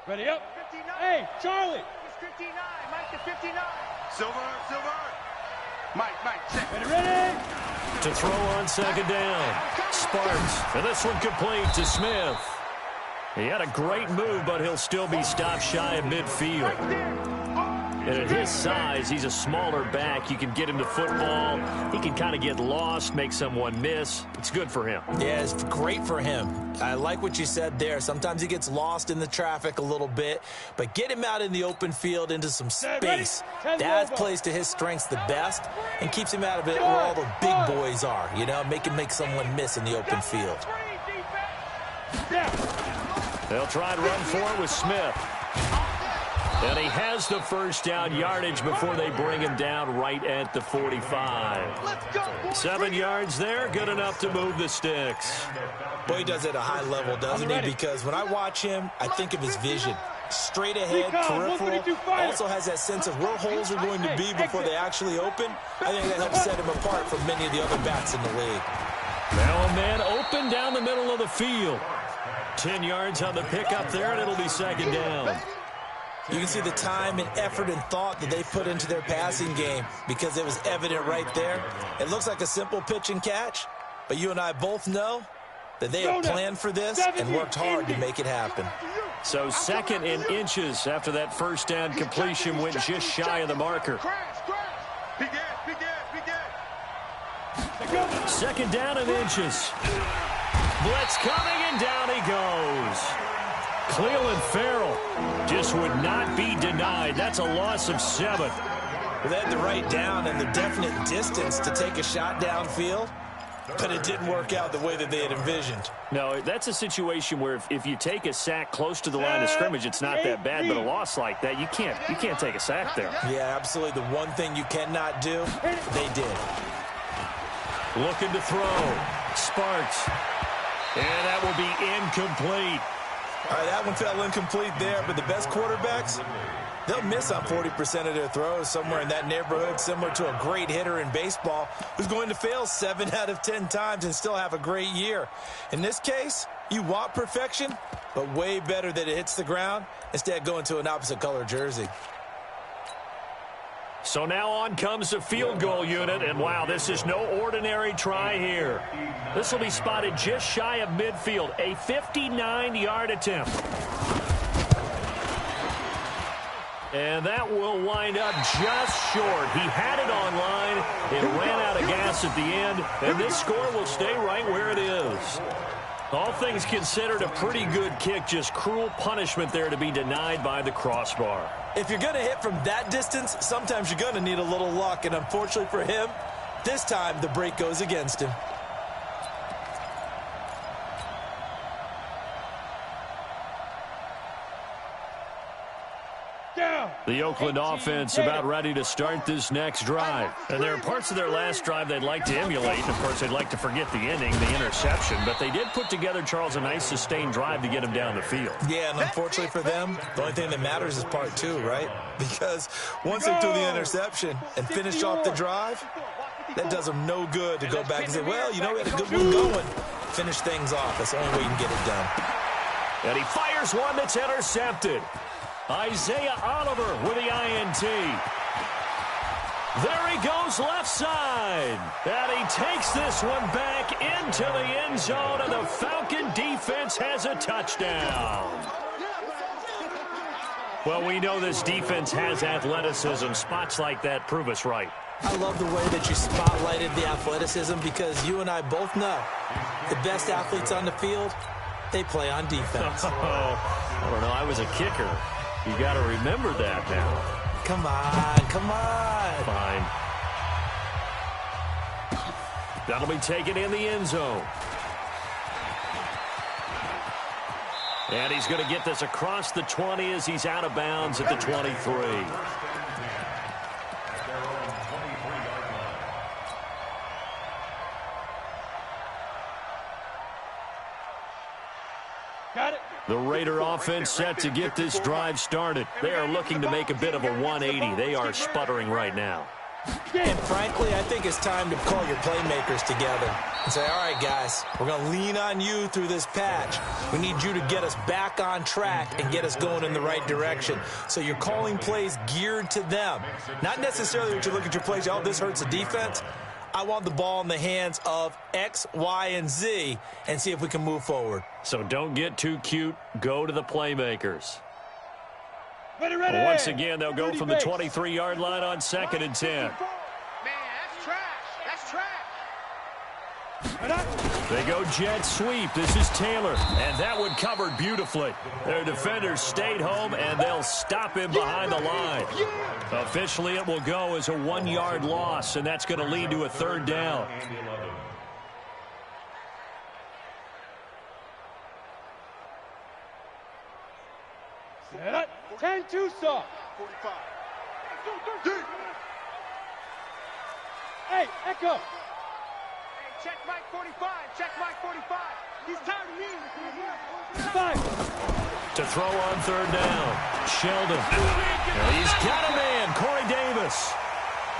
Ready up. 59. Hey, Charlie. 59. Mike to 59. Silver. Mike, check. Ready. To throw on 2nd down. Sparks. And this one complete to Smith. He had a great move, but he'll still be stopped shy of midfield. And at his size, he's a smaller back. You can get him to football. He can kind of get lost, make someone miss. It's good for him. Yeah, it's great for him. I like what you said there. Sometimes he gets lost in the traffic a little bit, but get him out in the open field into some space. That plays to his strengths the best and keeps him out of it where all the big boys are, you know, make someone miss in the open field. They'll try and run for it with Smith. And he has the 1st down yardage before they bring him down right at the 45. 7 yards there, good enough to move the sticks. Boy, he does it at a high level, doesn't he? Because when I watch him, I think of his vision. Straight ahead, peripheral, also has that sense of where holes are going to be before they actually open. I think that helps set him apart from many of the other backs in the league. Now a man open down the middle of the field. 10 yards on the pickup there, and it'll be 2nd down. You can see the time and effort and thought that they put into their passing game because it was evident right there. It looks like a simple pitch and catch, but you and I both know that they have planned for this and worked hard to make it happen. So 2nd and inches after that 1st down completion went just shy of the marker. 2nd down and inches. Blitz coming, and down he goes. Cleveland Farrell just would not be denied. That's a loss of 7. Well, they had the right down and the definite distance to take a shot downfield, but it didn't work out the way that they had envisioned. No, that's a situation where if you take a sack close to the line of scrimmage, it's not that bad, but a loss like that, you can't take a sack there. Yeah, absolutely. The one thing you cannot do, they did. Looking to throw. Sparks. And that will be incomplete. All right, that one fell incomplete there, but the best quarterbacks, they'll miss on 40% of their throws, somewhere in that neighborhood, similar to a great hitter in baseball who's going to fail 7 out of 10 times and still have a great year. In this case, you want perfection, but way better that it hits the ground instead of going to an opposite color jersey. So now on comes the field goal unit, and wow, this is no ordinary try here. This will be spotted just shy of midfield, a 59-yard attempt. And that will wind up just short. He had it on line. It ran out of gas at the end, and this score will stay right where it is. All things considered, a pretty good kick, just cruel punishment there to be denied by the crossbar. If you're going to hit from that distance, sometimes you're going to need a little luck, and unfortunately for him, this time the break goes against him. The Oakland offense about ready to start this next drive. And there are parts of their last drive they'd like to emulate. And, of course, they'd like to forget the inning, the interception. But they did put together, Charles, a nice sustained drive to get them down the field. Yeah, and unfortunately for them, the only thing that matters is part two, right? Because once they threw the interception and finished off the drive, that does them no good to go back and say, well, you know, we had a good one going. Finish things off. That's the only way you can get it done. And he fires one that's intercepted. Isaiah Oliver with the INT. There he goes left side. And he takes this one back into the end zone, and the Falcon defense has a touchdown. Well, we know this defense has athleticism. Spots like that prove us right. I love the way that you spotlighted the athleticism because you and I both know the best athletes on the field, they play on defense. I don't know. I was a kicker. You got to remember that now. Come on, come on. Fine. That'll be taken in the end zone. And he's going to get this across the 20 as he's out of bounds at the 23. Got it. The Raider offense set to get this drive started. They are looking to make a bit of a 180. They are sputtering right now. And frankly, I think it's time to call your playmakers together and say, all right, guys, we're going to lean on you through this patch. We need you to get us back on track and get us going in the right direction. So you're calling plays geared to them. Not necessarily that you look at your plays, oh, this hurts the defense. I want the ball in the hands of X, Y, and Z and see if we can move forward. So don't get too cute. Go to the playmakers. Ready, ready. Well, once again, they'll go from the 23-yard line on 2nd and 10. Man, that's trash. That's trash. They go jet sweep. This is Taylor, and that one covered beautifully. Their defenders stayed home, and they'll stop him behind the line. Officially, it will go as a 1-yard loss, and that's going to lead to a 3rd down. Set up. 10-2 soft. 45. Hey, Echo. Hey, check Mike 45. Check Mike 45. He's tired of me. 5. To throw on 3rd down, Sheldon. And he's got a man, Corey Davis.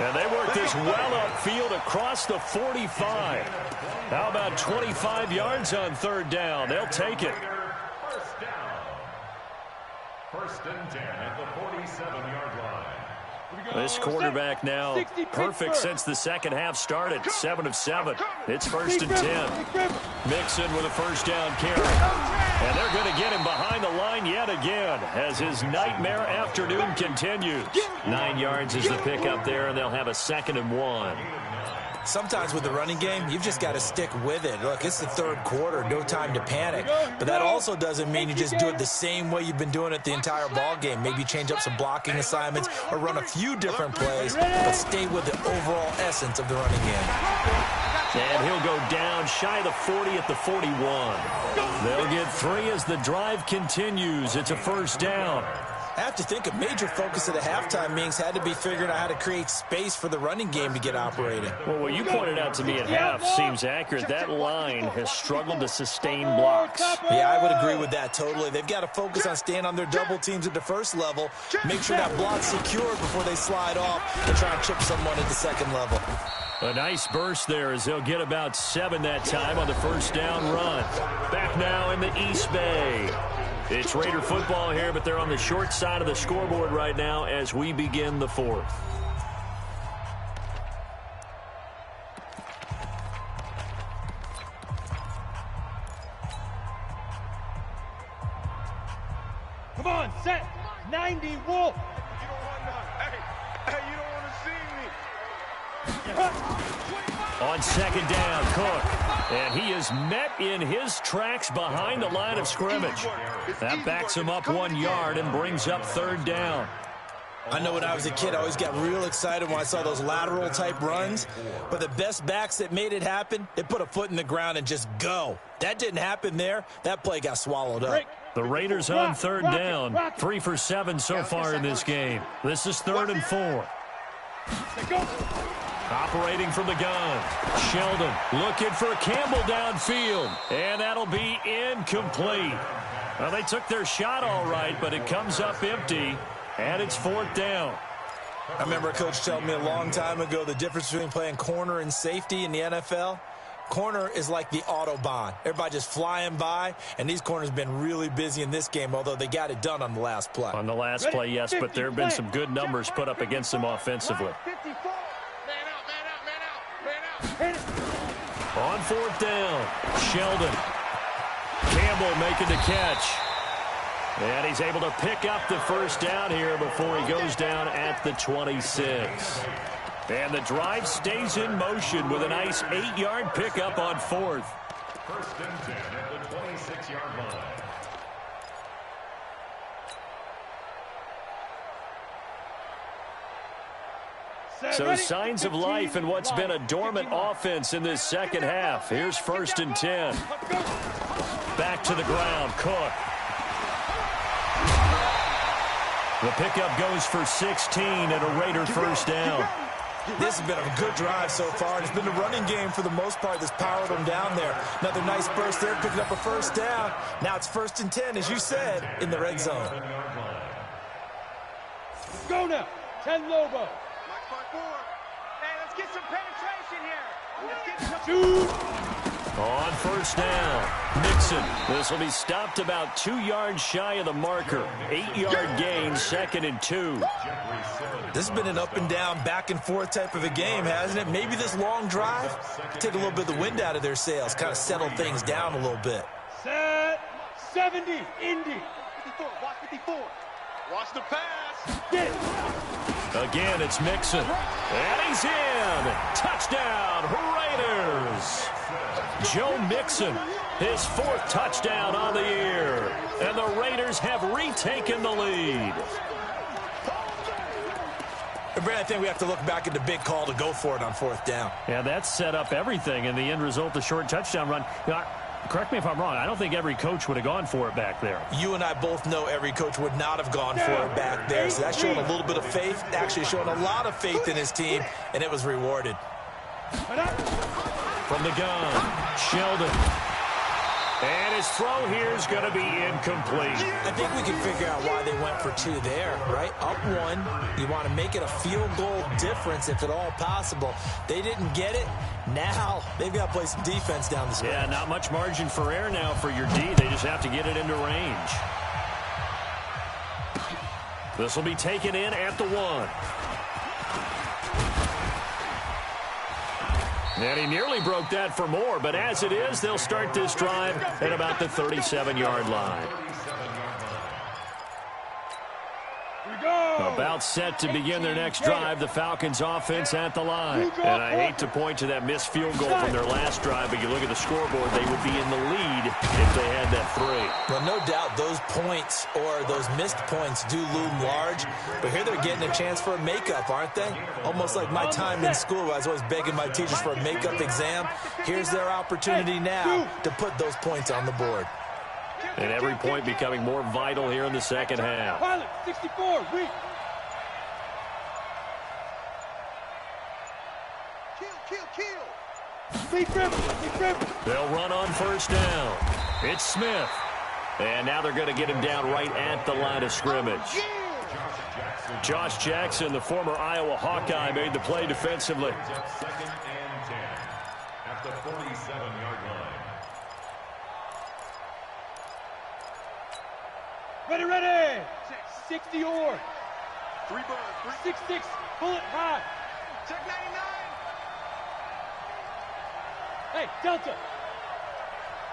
And they work this well upfield across the 45. How about 25 yards on 3rd down? They'll take it. First down. 1st and 10 at the 47-yard line. This quarterback now perfect since the second half started. 7 of 7. It's 1st and 10. Mixon with a 1st down carry. And they're going to get him behind the line yet again as his nightmare afternoon continues. 9 yards is the pickup there, and they'll have a 2nd and 1. Sometimes with the running game, you've just got to stick with it. Look, it's the 3rd quarter, no time to panic. But that also doesn't mean you just do it the same way you've been doing it the entire ball game. Maybe change up some blocking assignments or run a few different plays, but stay with the overall essence of the running game. And he'll go down shy of the 40 at the 41. They'll get 3 as the drive continues. It's a 1st down. I have to think a major focus of the halftime meetings had to be figuring out how to create space for the running game to get operating. Well, what you pointed out to me at half seems accurate. That line has struggled to sustain blocks. Yeah, I would agree with that totally. They've got to focus on staying on their double teams at the 1st level, make sure that block's secured before they slide off and try and chip someone at the 2nd level. A nice burst there as they'll get about 7 that time on the 1st down run. Back now in the East Bay. It's Raider football here, but they're on the short side of the scoreboard right now as we begin the 4th. Come on, set. 90 Wolf. You don't want none. Hey, you don't want to see me. On 2nd down, Cook. And he is met in his tracks behind the line of scrimmage. That backs him up 1 yard and brings up 3rd down. I know when I was a kid, I always got real excited when I saw those lateral-type runs. But the best backs that made it happen, they put a foot in the ground and just go. That didn't happen there. That play got swallowed up. Break. The Raiders on third down. 3 for 7 so far in this game. This is 3rd and 4. Operating from the gun. Sheldon looking for Campbell downfield. And that'll be incomplete. Well, they took their shot all right, but it comes up empty. And it's 4th down. I remember a coach telling me a long time ago the difference between playing corner and safety in the NFL. Corner is like the Autobahn. Everybody just flying by, and these corners have been really busy in this game, although they got it done on the last play. On the last play, yes, but there have been some good numbers put up against them offensively. On 4th down, Sheldon. Campbell making the catch. And he's able to pick up the first down here before he goes down at the 26. And the drive stays in motion with a nice 8-yard pickup on 4th. 1st and 10 at the 26-yard line. So signs of life in what's been a dormant offense in this second half. Here's 1st and 10. Back to the ground, Cook. The pickup goes for 16 and a Raider first down. This has been a good drive so far, and it's been the running game for the most part that's powered them down there. Another nice burst there, picking up a first down. Now it's 1st and 10, as you said, in the red zone. Go now. 10 Lobo. Hey, let's get some penetration here. Let's get some... Shoot. On 1st down, Mixon. This will be stopped about 2 yards shy of the marker. 8-yard gain, 2nd and 2. This has been an up and down, back and forth type of a game, hasn't it? Maybe this long drive, take a little bit of the wind out of their sails, kind of settle things down a little bit. Set. 70. Indy. 54. Watch 54. Watch the pass. Get it. Again, it's Mixon. And he's in. Touchdown, Raiders. Joe Mixon, his 4th touchdown on the year. And the Raiders have retaken the lead. And Brad, I think we have to look back at the big call to go for it on 4th down. Yeah, that set up everything in the end result, the short touchdown run. You know, correct me if I'm wrong. I don't think every coach would have gone for it back there. You and I both know every coach would not have gone for it back there. So that's showing a little bit of faith, actually showing a lot of faith in his team, and it was rewarded. From the gun, Sheldon. And his throw here is going to be incomplete. I think we can figure out why they went for 2 there, right? Up 1, you want to make it a field goal difference if at all possible. They didn't get it. Now they've got to play some defense down the stretch. Yeah, not much margin for error now for your D. They just have to get it into range. This will be taken in at the 1. And he nearly broke that for more, but as it is, they'll start this drive at about the 37-yard line. About set to begin their next drive, the Falcons offense at the line. And I hate to point to that missed field goal from their last drive, but you look at the scoreboard, they would be in the lead if they had that 3. Well, no doubt those points or those missed points do loom large, but here they're getting a chance for a makeup, aren't they? Almost like my time in school where I was always begging my teachers for a makeup exam. Here's their opportunity now to put those points on the board. And every point becoming more vital here in the second half. Pilot, 64, reach. They'll run on 1st down. It's Smith. And now they're going to get him down right at the line of scrimmage. Josh Jackson, the former Iowa Hawkeye, made the play defensively. 2nd and 10 at the 47-yard line. Ready. 60 or. 3 birds. 6-6. Bullet high. Check 99. Hey, Delta.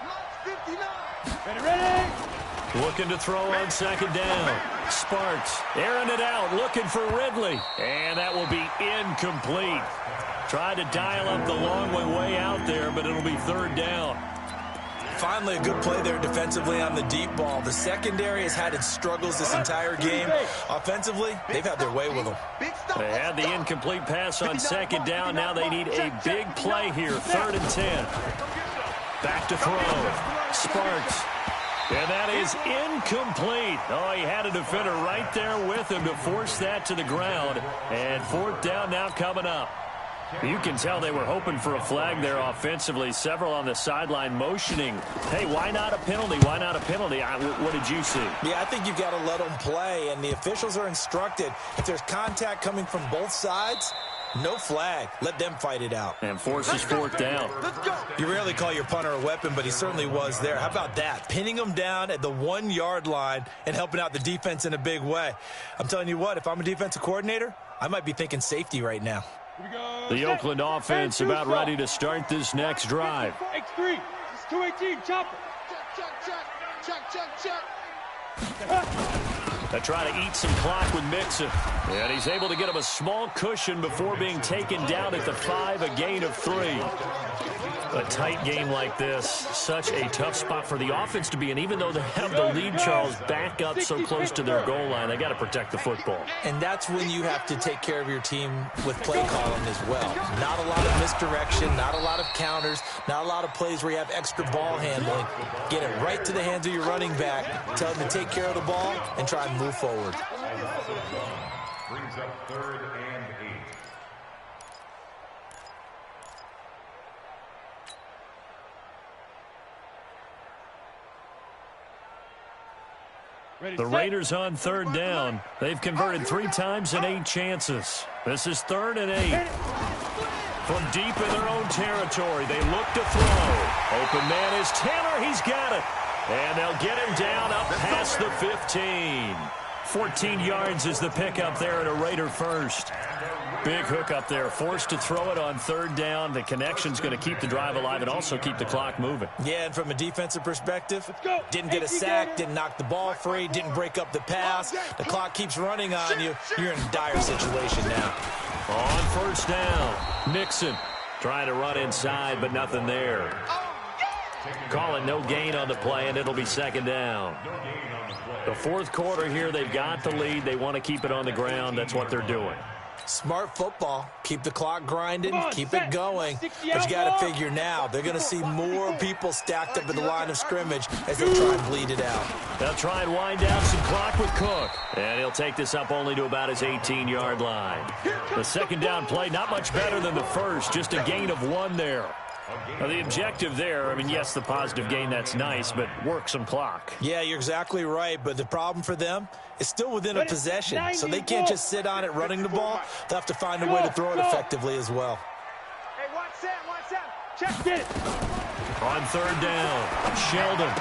Launch 59. Ready. Looking to throw on 2nd down. Sparks airing it out, looking for Ridley. And that will be incomplete. Tried to dial up the long way out there, but it'll be 3rd down. Finally, a good play there defensively on the deep ball. The secondary has had its struggles this entire game. Offensively, they've had their way with them. They had the incomplete pass on 2nd down. Now they need a big play here. 3rd and 10. Back to throw. Sparks. And that is incomplete. Oh, he had a defender right there with him to force that to the ground. And fourth down now coming up. You can tell they were hoping for a flag there offensively. Several on the sideline motioning, hey, why not a penalty? Why not a penalty? What did you see? Yeah, I think you've got to let them play, and the officials are instructed if there's contact coming from both sides, no flag. Let them fight it out. And forces fourth down. You rarely call your punter a weapon, but he certainly was there. How about that? Pinning him down at the 1-yard line and helping out the defense in a big way. I'm telling you what, if I'm a defensive coordinator, I might be thinking safety right now. The Oakland offense about ready to start this next drive. X3, it's 218, chopper. They try to eat some clock with Mixon. And he's able to get him a small cushion before being taken down at the 5, a gain of 3. A tight game like this, such a tough spot for the offense to be in. Even though they have the lead, Charles, back up so close to their goal line, they got to protect the football. And that's when you have to take care of your team with play calling as well. Not a lot of misdirection, not a lot of counters, not a lot of plays where you have extra ball handling. Get it right to the hands of your running back, tell him to take care of the ball, and try and move forward. Brings up 3rd and 8. The Raiders on 3rd down. They've converted 3 times in 8 chances. This is 3rd and 8. From deep in their own territory, they look to throw. Open man is Taylor. He's got it. And they'll get him down up past the 15. 14 yards is the pickup there at a Raider first. Big hook up there. Forced to throw it on 3rd down. The connection's going to keep the drive alive and also keep the clock moving. Yeah, and from a defensive perspective, didn't get a sack, didn't knock the ball free, didn't break up the pass. The clock keeps running on you. You're in a dire situation now. On 1st down, Nixon trying to run inside, but nothing there. Call it no gain on the play, and it'll be 2nd down. The 4th quarter here, they've got the lead. They want to keep it on the ground. That's what they're doing. Smart football. Keep the clock grinding, keep it going. But you got to figure now, they're going to see more people stacked up at the line of scrimmage as they try and bleed it out. They'll try and wind down some clock with Cook. And he'll take this up only to about his 18-yard line. The 2nd down play, not much better than the first, just a gain of 1 there. Now, the objective there, I mean, yes, the positive gain, that's nice, but work some clock. Yeah, you're exactly right, but the problem for them is still within a possession, so they can't just sit on it running the ball. They'll have to find a way to throw it effectively as well. Hey, watch Sam. Check it. On 3rd down, Sheldon.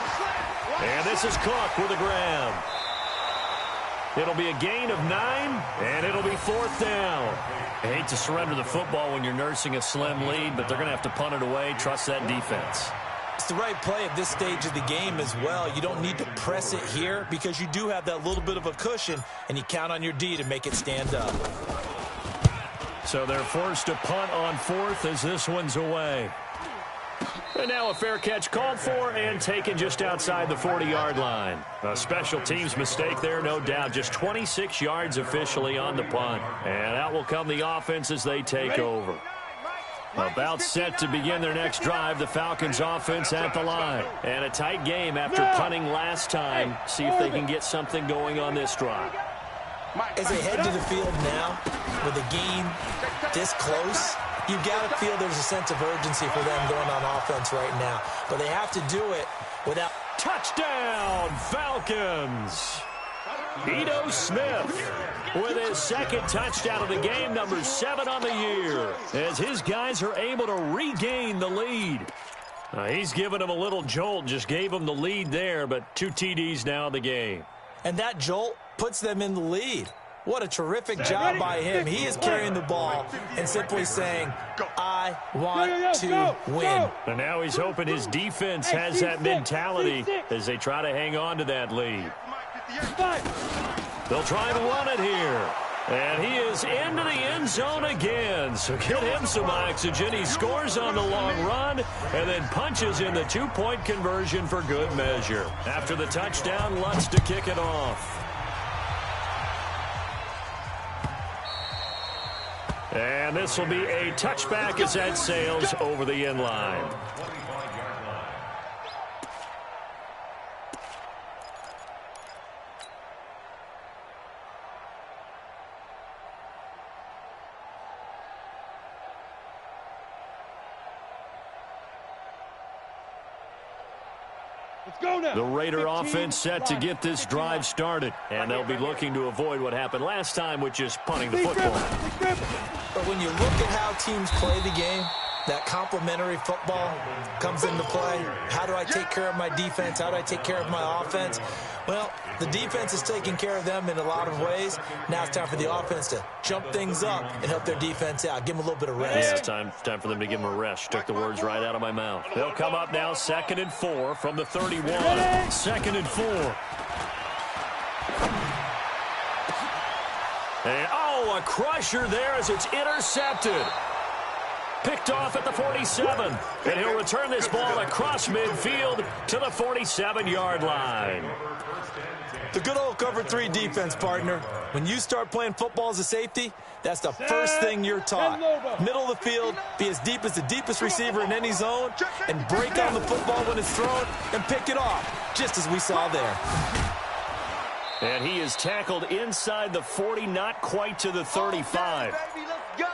And this is Cook with a grab. It'll be a gain of 9, and it'll be 4th down. I hate to surrender the football when you're nursing a slim lead, but they're going to have to punt it away. Trust that defense. It's the right play at this stage of the game as well. You don't need to press it here because you do have that little bit of a cushion, and you count on your D to make it stand up. So they're forced to punt on 4th as this one's away. And now a fair catch called for and taken just outside the 40-yard line. A special teams mistake there, no doubt. Just 26 yards officially on the punt. And out will come the offense as they take over. About set to begin their next drive, the Falcons offense at the line. And a tight game after punting last time. See if they can get something going on this drive. As they head to the field now, with a game this close, you've got to feel there's a sense of urgency for them going on offense right now. But they have to do it without... Touchdown, Falcons! Ito Smith with his 2nd touchdown of the game, number 7 on the year, as his guys are able to regain the lead. He's given them a little jolt, just gave them the lead there, but 2 TDs now in the game. And that jolt puts them in the lead. What a terrific job by him. He is carrying the ball and simply saying, I want to win. And now he's hoping his defense has that mentality as they try to hang on to that lead. They'll try and run it here. And he is into the end zone again. So get him some oxygen. He scores on the long run and then punches in the 2-point conversion for good measure. After the touchdown, Lutz to kick it off. And this will be a touchback as that sails over the end line. Let's go now. The Raider offense set to get this drive started, and they'll be looking to avoid what happened last time, which is punting the football. But when you look at how teams play the game, that complementary football comes into play. How do I take care of my defense? How do I take care of my offense? Well, the defense is taking care of them in a lot of ways. Now it's time for the offense to jump things up and help their defense out. Give them a little bit of rest. Yeah, time for them to give them a rest. Took the words right out of my mouth. They'll come up now 2nd and 4 from the 31. 2nd and 4. And, a crusher there as it's intercepted. Picked off at the 47. And he'll return this ball across midfield to the 47-yard line. The good old cover 3 defense, partner. When you start playing football as a safety, that's the first thing you're taught. Middle of the field, be as deep as the deepest receiver in any zone, and break on the football when it's thrown and pick it off, just as we saw there. And he is tackled inside the 40, not quite to the 35. Baby, let's go.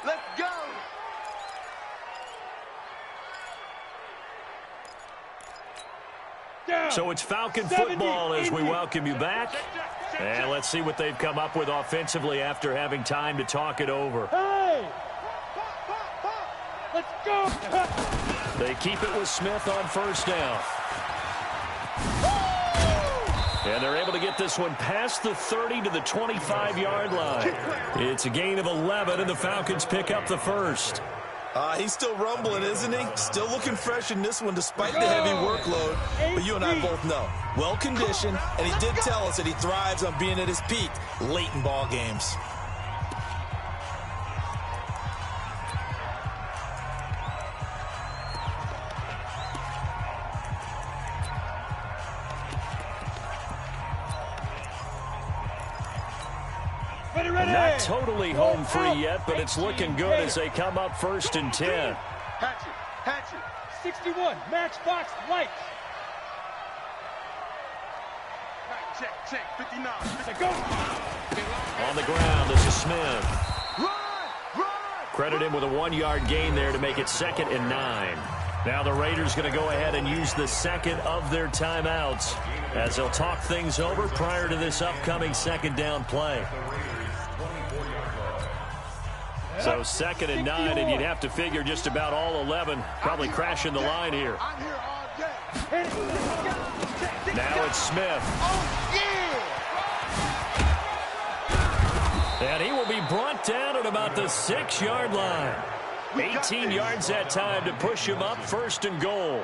Let's go. So it's Falcon football as we welcome you back. And let's see what they've come up with offensively after having time to talk it over. Hey! Let's go! They keep it with Smith on 1st down. And they're able to get this one past the 30 to the 25-yard line. It's a gain of 11, and the Falcons pick up the first. He's still rumbling, isn't he? Still looking fresh in this one despite the heavy workload. But you and I both know, well-conditioned, and he did tell us that he thrives on being at his peak late in ball games. Not totally home free yet, but it's looking good as they come up 1st and 10. Hatchet. 61, matchbox lights. Check. 59. Let's go. On the ground, this is Smith. Run! Credit him with a 1-yard gain there to make it 2nd and 9. Now the Raiders going to go ahead and use the second of their timeouts as they'll talk things over prior to this upcoming 2nd down play. So 2nd and 9, and you'd have to figure just about all 11 probably crashing the line here. I'm here all day. Now it's Smith. Oh, yeah! And he will be brought down at about the 6-yard line. 18 yards that time to push him up 1st and goal.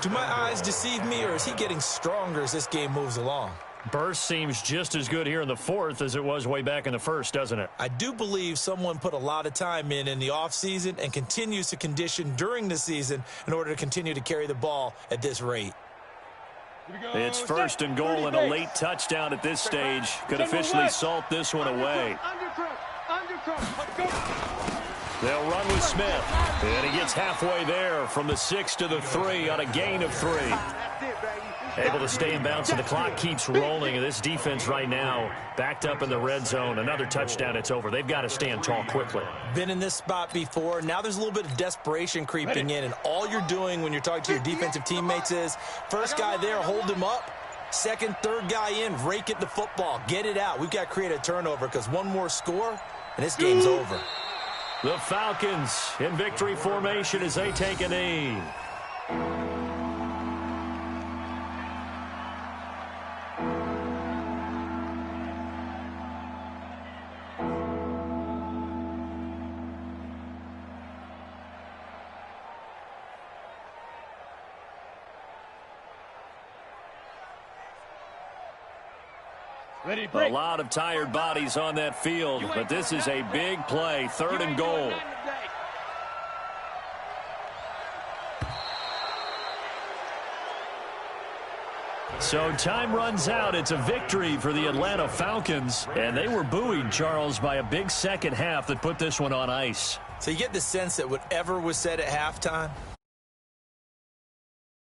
Do my eyes deceive me, or is he getting stronger as this game moves along? Burst seems just as good here in the 4th as it was way back in the 1st, doesn't it? I do believe someone put a lot of time in the offseason and continues to condition during the season in order to continue to carry the ball at this rate. It's 1st and goal, and a late touchdown at this stage could officially salt this one away. They'll run with Smith, and he gets halfway there from the 6 to the 3 on a gain of 3. Able to stay in bounds, so the clock keeps rolling, and this defense right now backed up in the red zone. Another touchdown, it's over. They've got to stand tall quickly. Been in this spot before. Now there's a little bit of desperation creeping in, and all you're doing when you're talking to your defensive teammates is, first guy there, hold him up. Second, third guy in, rake it the football. Get it out. We've got to create a turnover because one more score, and this game's over. The Falcons in victory formation as they take a knee. A lot of tired bodies on that field, but this is a big play, 3rd and goal. So time runs out. It's a victory for the Atlanta Falcons, and they were buoyed, Charles, by a big second half that put this one on ice. So you get the sense that whatever was said at halftime,